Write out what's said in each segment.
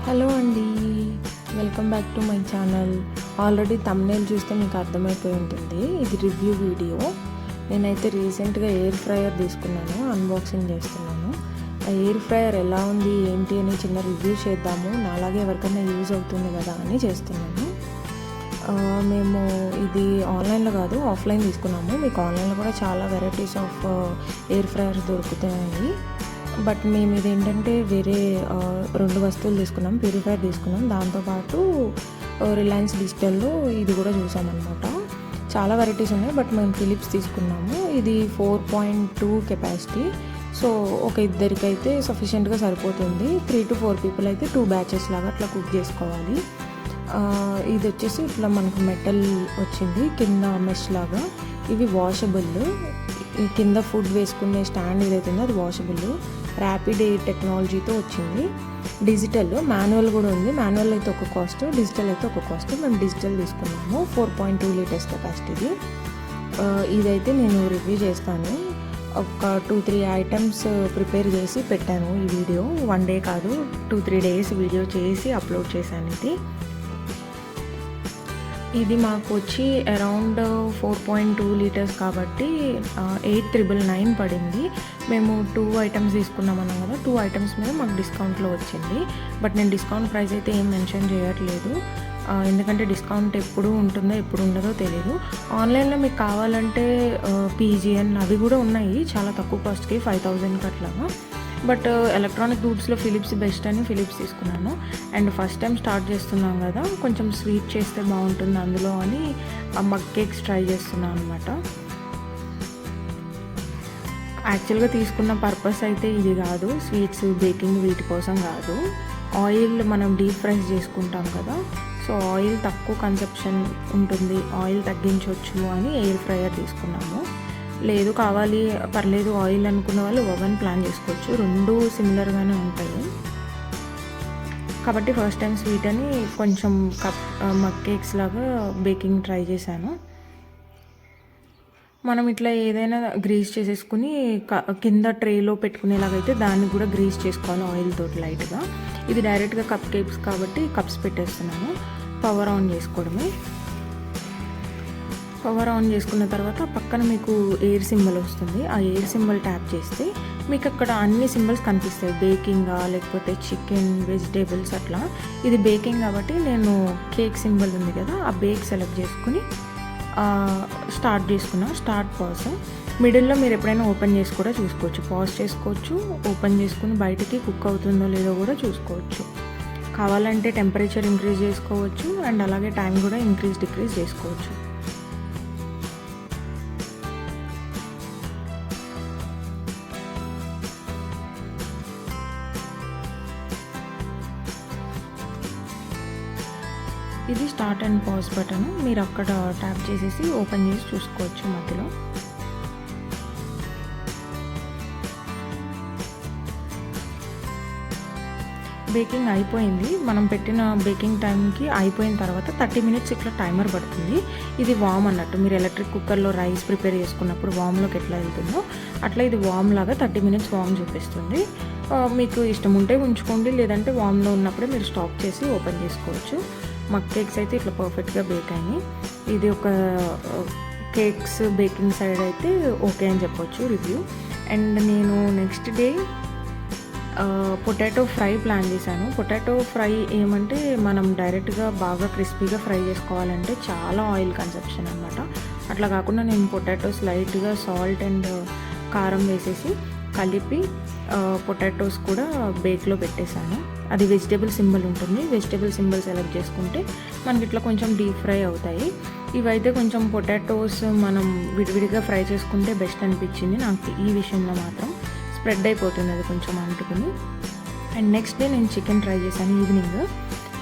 Hello అండి, welcome back to my channel. Already thumbnail చూస్తే మీకు అర్థమైపోయి ఉంటుంది, ఇది రివ్యూ వీడియో. నేనైతే రీసెంట్గా ఎయిర్ ఫ్రైయర్ తీసుకున్నాను, అన్బాక్సింగ్ చేస్తున్నాను. ఆ ఎయిర్ ఫ్రైయర్ ఎలా ఉంది ఏంటి అని చిన్న రివ్యూ చేద్దాము, నాలాగే ఎవరికైనా యూజ్ అవుతుంది కదా అని చేస్తున్నాను. మేము ఇది ఆన్లైన్లో కాదు ఆఫ్లైన్ తీసుకున్నాము. మీకు ఆన్లైన్లో కూడా చాలా వెరైటీస్ ఆఫ్ ఎయిర్ ఫ్రైయర్స్ దొరుకుతాయి. బట్ మేము ఇది ఏంటంటే వేరే 2 వస్తువులు తీసుకున్నాం, ప్యూరిఫైయర్ తీసుకున్నాం, దాంతోపాటు రిలయన్స్ డిజిటల్లో ఇది కూడా చూసామన్నమాట. చాలా వెరైటీస్ ఉన్నాయి, బట్ మేము ఫిలిప్స్ తీసుకున్నాము. ఇది 4.2 కెపాసిటీ, సో ఒక ఇద్దరికైతే సఫిషియెంట్గా సరిపోతుంది. 3 to 4 పీపుల్ అయితే 2 బ్యాచెస్ లాగా అట్లా కుక్ చేసుకోవాలి. ఇది వచ్చేసి ఇట్లా మనకు మెటల్ వచ్చింది, కింద మెష్ లాగా. ఇవి వాషబుల్, కింద ఫుడ్ వేసుకునే స్టాండ్ ఏదైతే ఉందో అది వాషబుల్. ర్యాపిడ్ ఎయిర్ టెక్నాలజీతో వచ్చింది. డిజిటల్, మాన్యువల్ కూడా ఉంది. మాన్యువల్ అయితే ఒక కాస్ట్, డిజిటల్ అయితే ఒక కాస్ట్. మేము డిజిటల్ తీసుకున్నాము. 4.2 లీటర్స్ కెపాసిటీది. ఇదైతే నేను రివ్యూ చేస్తాను. ఒక 2-3 ఐటమ్స్ ప్రిపేర్ చేసి పెట్టాను ఈ వీడియో. 1 డే కాదు, 2-3 డేస్ వీడియో చేసి అప్లోడ్ చేశాను. ఇది మాకు వచ్చి అరౌండ్ 4.2 లీటర్స్ కాబట్టి 8,999 పడింది. మేము 2 ఐటమ్స్ తీసుకున్నాం అన్నాం కదా, 2 ఐటమ్స్ మీద మాకు డిస్కౌంట్లో వచ్చింది. బట్ నేను డిస్కౌంట్ ప్రైస్ అయితే ఏం మెన్షన్ చేయట్లేదు, ఎందుకంటే డిస్కౌంట్ ఎప్పుడు ఉంటుందో ఎప్పుడు ఉండదో తెలియదు. ఆన్లైన్లో మీకు కావాలంటే పీజీఎన్ అవి కూడా ఉన్నాయి, చాలా తక్కువ కాస్ట్కి 5,000కి అట్లాగా. బట్ ఎలక్ట్రానిక్ గూడ్స్లో ఫిలిప్స్ బెస్ట్ అని ఫిలిప్స్ తీసుకున్నాను. అండ్ ఫస్ట్ టైం స్టార్ట్ చేస్తున్నాం కదా, కొంచెం స్వీట్ చేస్తే బాగుంటుంది అందులో అని మగ్ కేక్స్ ట్రై చేస్తున్నాను అనమాట. యాక్చువల్గా తీసుకున్న పర్పస్ అయితే ఇది కాదు, స్వీట్స్ బేకింగ్ వీటి కోసం కాదు. ఆయిల్ మనం డీప్ ఫ్రై చేసుకుంటాం కదా, సో ఆయిల్ తక్కువ కన్సప్షన్ ఉంటుంది, ఆయిల్ తగ్గించవచ్చు అని ఎయిర్ ఫ్రైయర్ తీసుకున్నాము. లేదు కావాలి పర్లేదు ఆయిల్ అనుకున్న వాళ్ళు ఓవెన్ ప్లాన్ చేసుకోవచ్చు, 2 సిమిలర్గానే ఉంటాయి. కాబట్టి ఫస్ట్ టైం స్వీట్ అని కొంచెం మగ్ కేక్స్ లాగా బేకింగ్ ట్రై చేశాను. మనం ఇట్లా ఏదైనా గ్రీస్ చేసేసుకుని కింద ట్రేలో పెట్టుకునేలాగైతే దాన్ని కూడా గ్రీస్ చేసుకోవాలి ఆయిల్ తోటి లైట్గా. ఇది డైరెక్ట్గా కప్ కేక్స్ కాబట్టి కప్స్ పెట్టేస్తున్నాను. పవర్ ఆన్ చేసుకోవడమే. పవర్ ఆన్ చేసుకున్న తర్వాత పక్కన మీకు ఎయిర్ సింబల్ వస్తుంది. ఆ ఎయిర్ సింబల్ ట్యాప్ చేస్తే మీకు అక్కడ అన్ని సింబల్స్ కనిపిస్తాయి, బేకింగా లేకపోతే చికెన్, వెజిటేబుల్స్ అట్లా. ఇది బేకింగ్ కాబట్టి నేను కేక్ సింబల్ ఉంది కదా, ఆ బేక్ సెలెక్ట్ చేసుకుని స్టార్ట్ చేసుకున్నా. Start pause. మిడిల్లో మీరు ఎప్పుడైనా ఓపెన్ చేసి కూడా చూసుకోవచ్చు, పాజ్ చేసుకోవచ్చు, ఓపెన్ చేసుకుని బయటికి కుక్ అవుతుందో లేదో కూడా చూసుకోవచ్చు. కావాలంటే టెంపరేచర్ ఇంక్రీజ్ చేసుకోవచ్చు, అండ్ అలాగే టైం కూడా ఇంక్రీజ్ డిక్రీజ్ చేసుకోవచ్చు. ఇది స్టార్ట్ అండ్ పాజ్ బటన్, మీరు అక్కడ ట్యాప్ చేసేసి ఓపెన్ చేసి చూసుకోవచ్చు మధ్యలో. బేకింగ్ అయిపోయింది. మనం పెట్టిన బేకింగ్ టైంకి అయిపోయిన తర్వాత 30 మినిట్స్ ఇట్లా టైమర్ పడుతుంది. ఇది వామ్ అన్నట్టు, మీరు ఎలక్ట్రిక్ కుక్కర్లో రైస్ ప్రిపేర్ చేసుకున్నప్పుడు వామ్లోకి ఎట్లా వెళ్తుందో అట్లా ఇది వామ్ లాగా 30 మినిట్స్ వామ్ చూపిస్తుంది. మీకు ఇష్టం ఉంటే ఉంచుకోండి, లేదంటే వామ్లో ఉన్నప్పుడే మీరు స్టాప్ చేసి ఓపెన్ చేసుకోవచ్చు. మగ్ కేక్స్ అయితే ఇట్లా పర్ఫెక్ట్గా బేక్ అయినాయి. ఇది ఒక కేక్స్ బేకింగ్ సైడ్ అయితే ఓకే అని చెప్పొచ్చు రివ్యూ. అండ్ నేను next day potato fry plan చేశాను. పొటాటో ఫ్రై ఏమంటే మనం డైరెక్ట్గా బాగా క్రిస్పీగా ఫ్రై చేసుకోవాలంటే చాలా ఆయిల్ కన్సప్షన్ అనమాట. అట్లా కాకుండా నేను పొటాటోస్ లైట్గా సాల్ట్ అండ్ కారం వేసేసి కలిపి పొటాటోస్ కూడా బేక్లో పెట్టేశాను. అది వెజిటేబుల్ సింబల్ ఉంటుంది, వెజిటేబుల్ సింబల్ సెలెక్ట్ చేసుకుంటే మనకి ఇట్లా కొంచెం డీప్ ఫ్రై అవుతాయి. ఇవైతే కొంచెం పొటాటోస్ మనం విడివిడిగా ఫ్రై చేసుకుంటే బెస్ట్ అనిపించింది నాకు ఈ విషయంలో మాత్రం. స్ప్రెడ్ అయిపోతుంది అది కొంచెం అంటుకుని. అండ్ నెక్స్ట్ డే నేను చికెన్ ట్రై చేశాను. ఈవినింగ్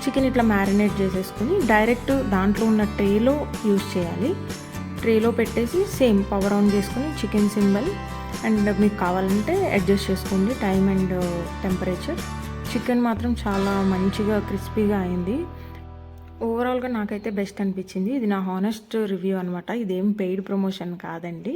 చికెన్ ఇట్లా మ్యారినేట్ చేసేసుకుని డైరెక్ట్ దాంట్లో ఉన్న ట్రేలో యూజ్ చేయాలి. ట్రేలో పెట్టేసి సేమ్ పవర్ ఆన్ చేసుకుని చికెన్ సింబల్, అండ్ మీకు కావాలంటే అడ్జస్ట్ చేసుకోండి టైం అండ్ టెంపరేచర్. చికెన్ మాత్రం చాలా మంచిగా క్రిస్పీగా అయింది. ఓవరాల్గా నాకైతే బెస్ట్ అనిపించింది. ఇది నా హానెస్ట్ రివ్యూ అనమాట, ఇదేం పెయిడ్ ప్రమోషన్ కాదండి.